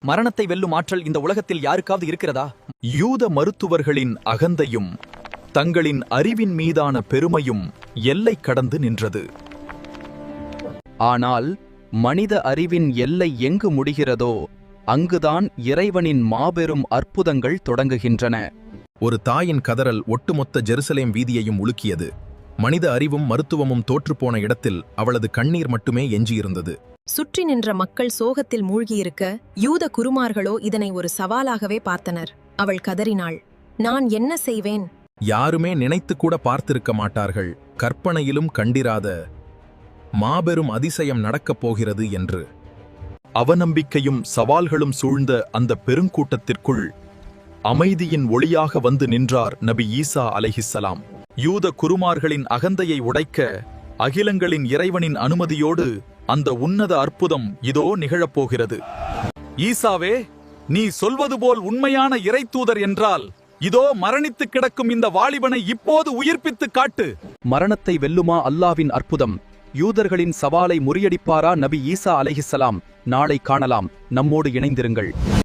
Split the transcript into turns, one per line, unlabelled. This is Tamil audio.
மரணத்தை வெல்லும் ஆற்றல் இந்த உலகத்தில் யாருக்காவது இருக்கிறதா?
யூத மருத்துவர்களின் அகந்தையும் தங்களின் அறிவின் மீதான பெருமையும் எல்லை கடந்து நின்றது.
ஆனால் மனித அறிவின் எல்லை எங்கு முடிகிறதோ அங்குதான் இறைவனின் மாபெரும் அற்புதங்கள் தொடங்குகின்றன.
ஒரு தாயின் கதறல் ஒட்டுமொத்த ஜெருசலேம் வீதியையும் உலுக்கியது. மனித அறிவும் மருத்துவமும் தோற்றுப்போன இடத்தில் அவளது கண்ணீர் மட்டுமே எஞ்சியிருந்தது.
சுற்றி நின்ற மக்கள் சோகத்தில் மூழ்கியிருக்க, யூத குருமார்களோ இதனை ஒரு சவாலாகவே பார்த்தனர். அவள் கதறினாள், நான் என்ன செய்வேன்?
யாருமே நினைத்து கூட பார்த்திருக்க மாட்டார்கள், கற்பனையிலும் கண்டிராத மாபெரும் அதிசயம் நடக்கப் போகிறது என்று. அவநம்பிக்கையும் சவால்களும் சூழ்ந்த அந்த பெருங்கூட்டத்திற்குள் அமைதியின் ஒளியாக வந்து நின்றார் நபி ஈசா அலைஹிஸ்ஸலாம். யூத குருமார்களின் அகந்தையை உடைக்க அகிலங்களின் இறைவனின் அனுமதியோடு அந்த உன்னத அற்புதம் இதோ நிகழப்போகிறது. ஈசாவே, நீ சொல்வது போல் உண்மையான இறைத்தூதர் என்றால் இதோ மரணித்து கிடக்கும் இந்த வாலிபனை இப்போது உயிர்ப்பித்து காட்டு.
மரணத்தை வெல்லுமா அல்லாவின் அற்புதம்? யூதர்களின் சவாலை முறியடிப்பாரா நபி ஈசா அலைஹிஸ்ஸலாம்? நாளை காணலாம். நம்மோடு இணைந்திருங்கள்.